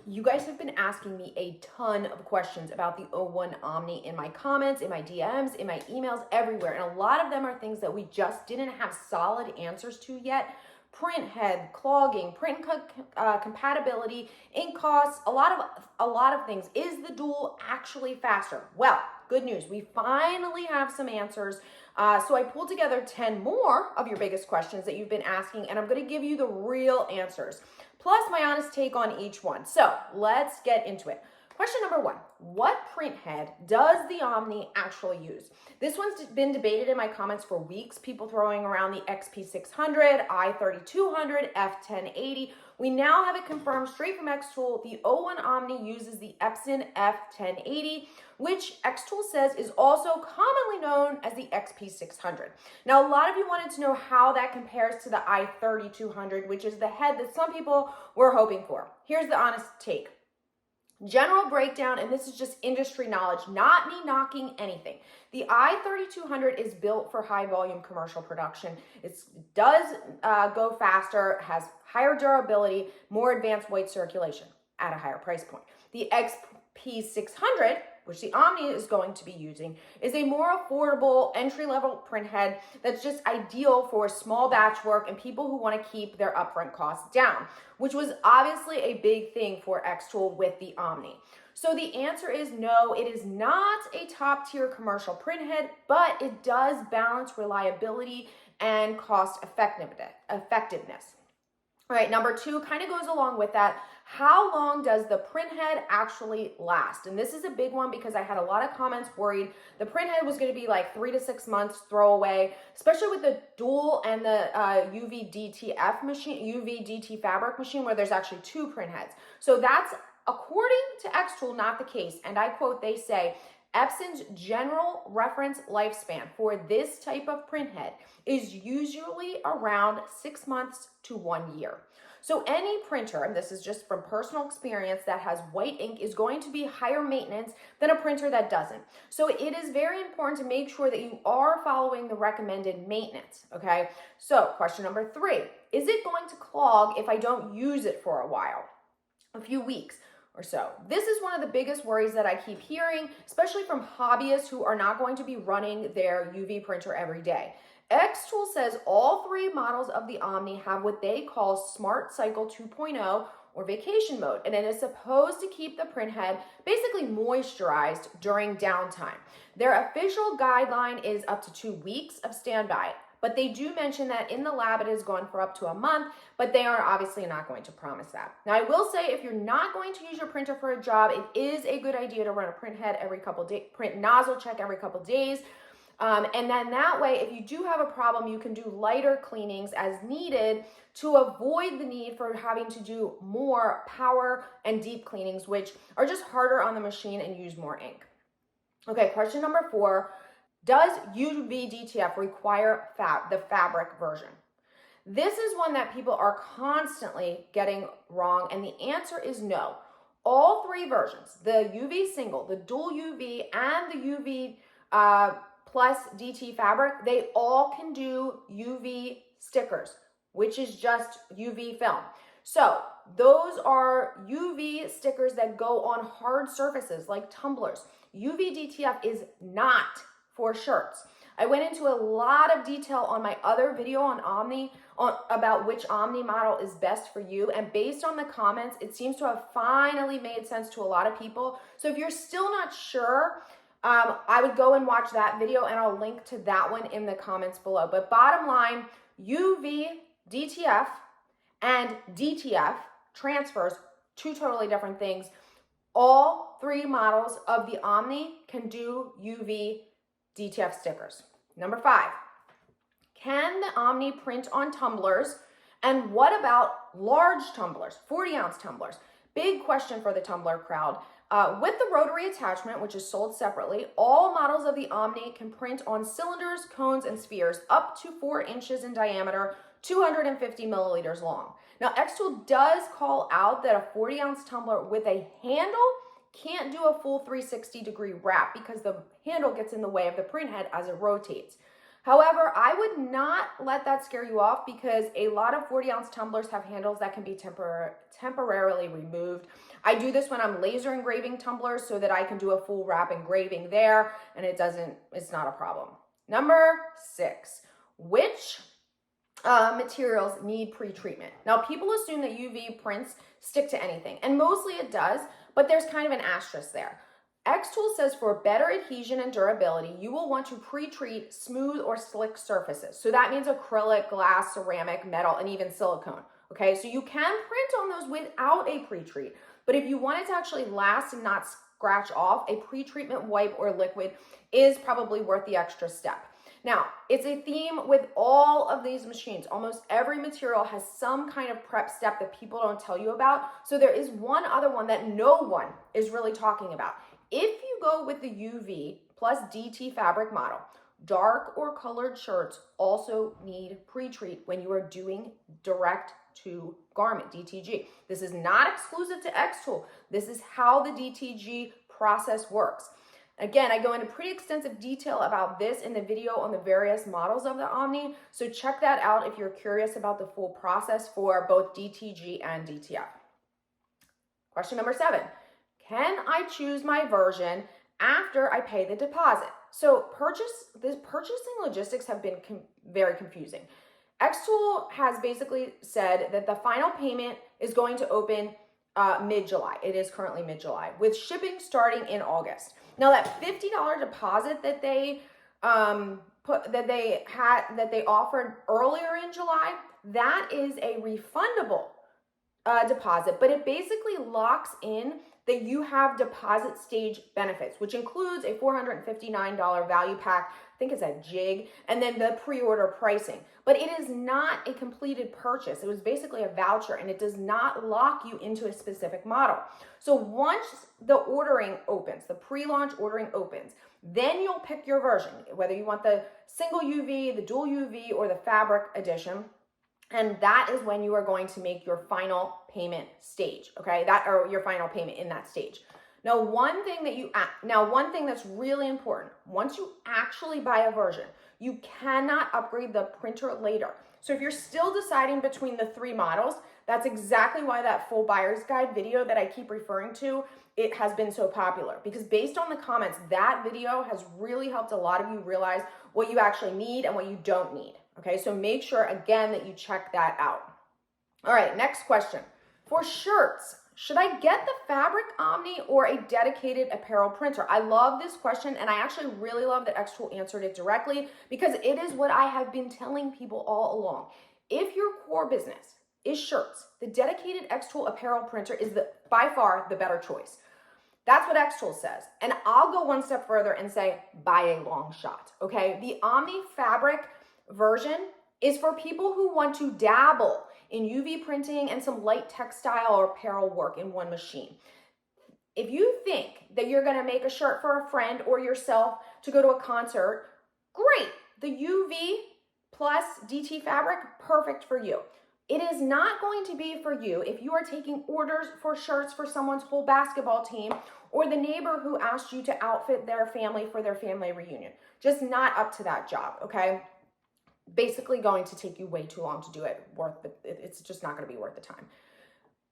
You guys have been asking me a ton of questions about the O1 Omni in my comments, in my DMs, in my emails, everywhere. And a lot of them are things that we just didn't have solid answers to yet. Print head, clogging, print compatibility, ink costs, a lot of things. Is the dual actually faster? Well, good news. We finally have some answers. So I pulled together 10 more of your biggest questions that you've been asking, and I'm going to give you the real answers, plus my honest take on each one. So let's get into it. Question number one, what print head does the Omni actually use? This one's been debated in my comments for weeks, people throwing around the XP600, i3200, F1080. We now have it confirmed straight from xTool. The O1 Omni uses the Epson F1080, which xTool says is also commonly known as the XP600. Now, a lot of you wanted to know how that compares to the i3200, which is the head that some people were hoping for. Here's the honest take. General breakdown, and this is just industry knowledge, not me knocking anything. The i3200 is built for high volume commercial production. It does go faster, has higher durability, more advanced white circulation at a higher price point. The XP600, which the Omni is going to be using, is a more affordable entry-level print head that's just ideal for small batch work and people who want to keep their upfront costs down, which was obviously a big thing for xTool with the Omni. So the answer is no, it is not a top-tier commercial print head, but it does balance reliability and cost effectiveness. All right, number two kind of goes along with that. How long does the print head actually last? And this is a big one because I had a lot of comments worried the print head was going to be like 3 to 6 months throwaway, especially with the dual and the UV DTF machine, UV DT fabric machine, where there's actually two print heads. So that's, according to xTool, not the case. And I quote, they say, Epson's general reference lifespan for this type of print head is usually around 6 months to 1 year. So any printer, and this is just from personal experience, that has white ink is going to be higher maintenance than a printer that doesn't. So it is very important to make sure that you are following the recommended maintenance, okay? So question number three, is it going to clog if I don't use it for a while, a few weeks or so? This is one of the biggest worries that I keep hearing, especially from hobbyists who are not going to be running their UV printer every day. xTool says all three models of the Omni have what they call Smart Cycle 2.0 or vacation mode, and it is supposed to keep the print head basically moisturized during downtime. Their official guideline is up to 2 weeks of standby, but they do mention that in the lab it is going for up to a month, but they are obviously not going to promise that. Now, I will say if you're not going to use your printer for a job, it is a good idea to run a print head every couple days, print nozzle check every couple days. And then that way, if you do have a problem, you can do lighter cleanings as needed to avoid the need for having to do more power and deep cleanings, which are just harder on the machine and use more ink. Okay, question number four, does UV DTF require the fabric version? This is one that people are constantly getting wrong, and the answer is no. All three versions, the UV single, the dual UV, and the UV plus DT fabric, they all can do UV stickers, which is just UV film. So those are UV stickers that go on hard surfaces like tumblers. UV DTF is not for shirts. I went into a lot of detail on my other video on Omni about which Omni model is best for you, and based on the comments, it seems to have finally made sense to a lot of people. So if you're still not sure, I would go and watch that video, and I'll link to that one in the comments below. But bottom line, UV DTF and DTF transfers, two totally different things. All three models of the Omni can do UV DTF stickers. Number five, can the Omni print on tumblers? And what about large tumblers, 40-ounce tumblers? Big question for the tumbler crowd. With the rotary attachment, which is sold separately, all models of the Omni can print on cylinders, cones, and spheres up to 4 inches in diameter, 250 milliliters long. Now, xTool does call out that a 40-ounce tumbler with a handle can't do a full 360-degree wrap because the handle gets in the way of the print head as it rotates. However, I would not let that scare you off because a lot of 40-ounce tumblers have handles that can be temporarily removed. I do this when I'm laser engraving tumblers so that I can do a full wrap engraving there, and it's not a problem. Number 6, which materials need pre-treatment? Now, people assume that UV prints stick to anything, and mostly it does, but there's kind of an asterisk there. xTool says for better adhesion and durability, you will want to pre-treat smooth or slick surfaces. So that means acrylic, glass, ceramic, metal, and even silicone. Okay, so you can print on those without a pre-treat, but if you want it to actually last and not scratch off, a pre-treatment wipe or liquid is probably worth the extra step. Now, it's a theme with all of these machines. Almost every material has some kind of prep step that people don't tell you about. So there is one other one that no one is really talking about. If you go with the UV plus DT fabric model, dark or colored shirts also need pre-treat when you are doing direct to garment, DTG. This is not exclusive to xTool. This is how the DTG process works. Again, I go into pretty extensive detail about this in the video on the various models of the Omni, so check that out if you're curious about the full process for both DTG and DTF. Question number 7, can I choose my version after I pay the deposit? So purchasing logistics have been very confusing. xTool has basically said that the final payment is going to open mid-July. It is currently mid-July, with shipping starting in August. Now that $50 deposit that they offered earlier in July, that is a refundable deposit, but it basically locks in that you have deposit stage benefits, which includes a $459 value pack, I think it's a jig, and then the pre-order pricing. But it is not a completed purchase. It was basically a voucher, and it does not lock you into a specific model. So once the ordering opens, the pre-launch ordering opens, then you'll pick your version, whether you want the single UV, the dual UV, or the fabric edition. And that is when you are going to make your final payment stage, okay? Or your final payment in that stage. Now, one thing that's really important, once you actually buy a version, you cannot upgrade the printer later. So if you're still deciding between the 3 models, that's exactly why that full buyer's guide video that I keep referring to, it has been so popular, because based on the comments, that video has really helped a lot of you realize what you actually need and what you don't need. Okay, so make sure again that you check that out. All right, next question. For shirts, should I get the fabric Omni or a dedicated apparel printer? I love this question, and I actually really love that xTool answered it directly, because it is what I have been telling people all along. If your core business is shirts, the dedicated xTool apparel printer is by far the better choice. That's what xTool says. And I'll go one step further and say, by a long shot, okay? The Omni fabric version is for people who want to dabble in UV printing and some light textile or apparel work in one machine. If you think that you're going to make a shirt for a friend or yourself to go to a concert, great. The UV plus DT fabric, perfect for you. It is not going to be for you if you are taking orders for shirts for someone's whole basketball team or the neighbor who asked you to outfit their family for their family reunion. Just not up to that job, okay? Basically going to take you way too long to do it. It's just not going to be worth the time.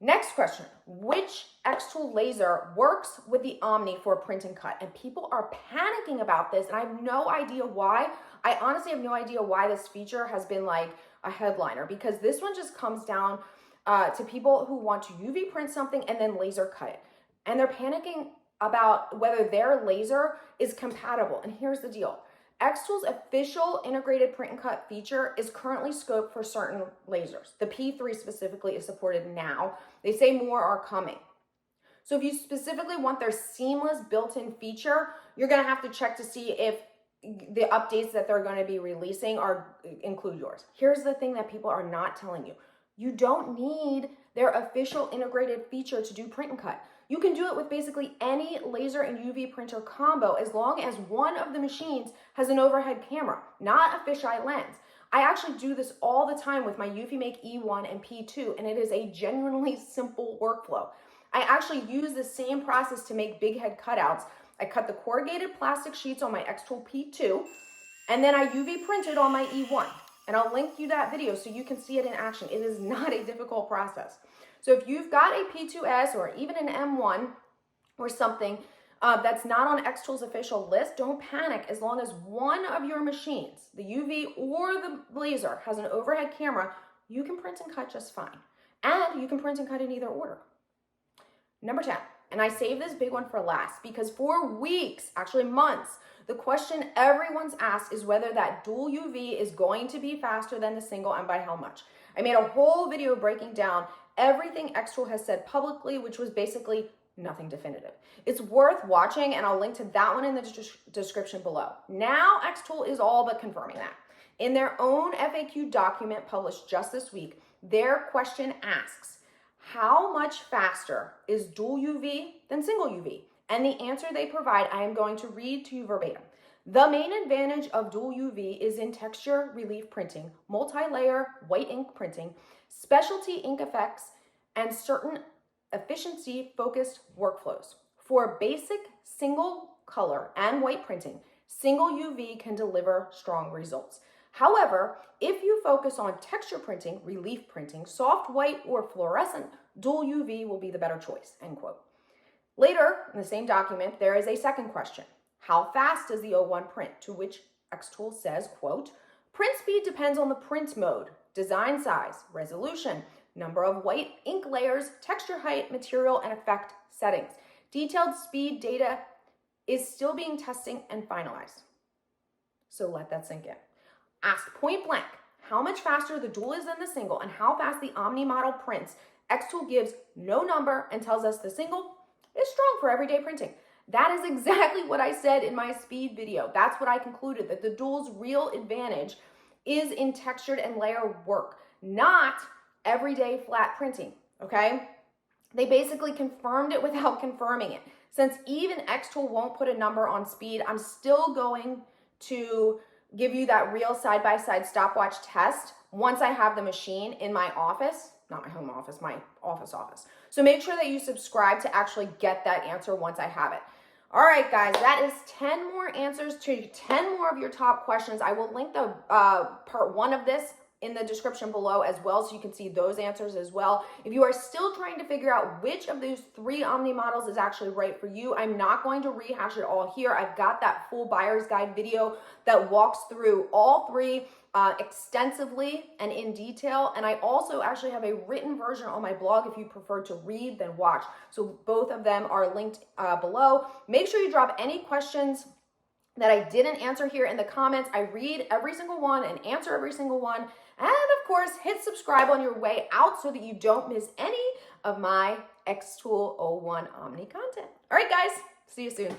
Next question, which xTool laser works with the Omni for print and cut? And people are panicking about this, and I have no idea why. I honestly have no idea why this feature has been like a headliner, because this one just comes down to people who want to UV print something and then laser cut it. And they're panicking about whether their laser is compatible. And here's the deal. xTool's official integrated print and cut feature is currently scoped for certain lasers. The P3 specifically is supported now. They say more are coming. So if you specifically want their seamless built-in feature, you're going to have to check to see if the updates that they're going to be releasing include yours. Here's the thing that people are not telling you. You don't need their official integrated feature to do print and cut. You can do it with basically any laser and UV printer combo as long as one of the machines has an overhead camera, not a fisheye lens. I actually do this all the time with my UV Make E1 and P2, and it is a genuinely simple workflow. I actually use the same process to make big head cutouts. I cut the corrugated plastic sheets on my xTool P2, and then I UV printed on my E1. And I'll link you that video so you can see it in action. It is not a difficult process. So if you've got a P2S or even an M1 or something that's not on xTool's official list, don't panic. As long as one of your machines, the UV or the laser, has an overhead camera, you can print and cut just fine. And you can print and cut in either order. Number 10, and I saved this big one for last because for weeks, actually months, the question everyone's asked is whether that dual UV is going to be faster than the single and by how much. I made a whole video breaking down everything xTool has said publicly, which was basically nothing definitive. It's worth watching, and I'll link to that one in the description below. Now xTool is all but confirming that. In their own FAQ document published just this week, their question asks, how much faster is dual UV than single UV? And the answer they provide, I am going to read to you verbatim. The main advantage of dual UV is in texture relief printing, multi-layer white ink printing, specialty ink effects, and certain efficiency-focused workflows. For basic single color and white printing, single UV can deliver strong results. However, if you focus on texture printing, relief printing, soft white, or fluorescent, dual UV will be the better choice, end quote. Later, in the same document, there is a second question. How fast does the O1 print? To which xTool says, quote, print speed depends on the print mode, design size, resolution, number of white ink layers, texture height, material, and effect settings. Detailed speed data is still being tested and finalized. So let that sink in. Asked point blank how much faster the dual is than the single and how fast the Omni model prints, xTool gives no number and tells us the single is strong for everyday printing. That is exactly what I said in my speed video. That's what I concluded, that the dual's real advantage is in textured and layer work, not everyday flat printing, okay? They basically confirmed it without confirming it. Since even xTool won't put a number on speed, I'm still going to give you that real side-by-side stopwatch test once I have the machine in my office, not my home office, my office. So make sure that you subscribe to actually get that answer once I have it. All right, guys, that is 10 more answers to 10 more of your top questions. I will link the part 1 of this in the description below as well, so you can see those answers as well. If you are still trying to figure out which of those 3 Omni models is actually right for you, I'm not going to rehash it all here. I've got that full buyer's guide video that walks through all 3 extensively and in detail. And I also actually have a written version on my blog if you prefer to read than watch. So both of them are linked below. Make sure you drop any questions that I didn't answer here in the comments. I read every single one and answer every single one. And of course, hit subscribe on your way out so that you don't miss any of my xTool O1 Omni content. All right, guys, see you soon.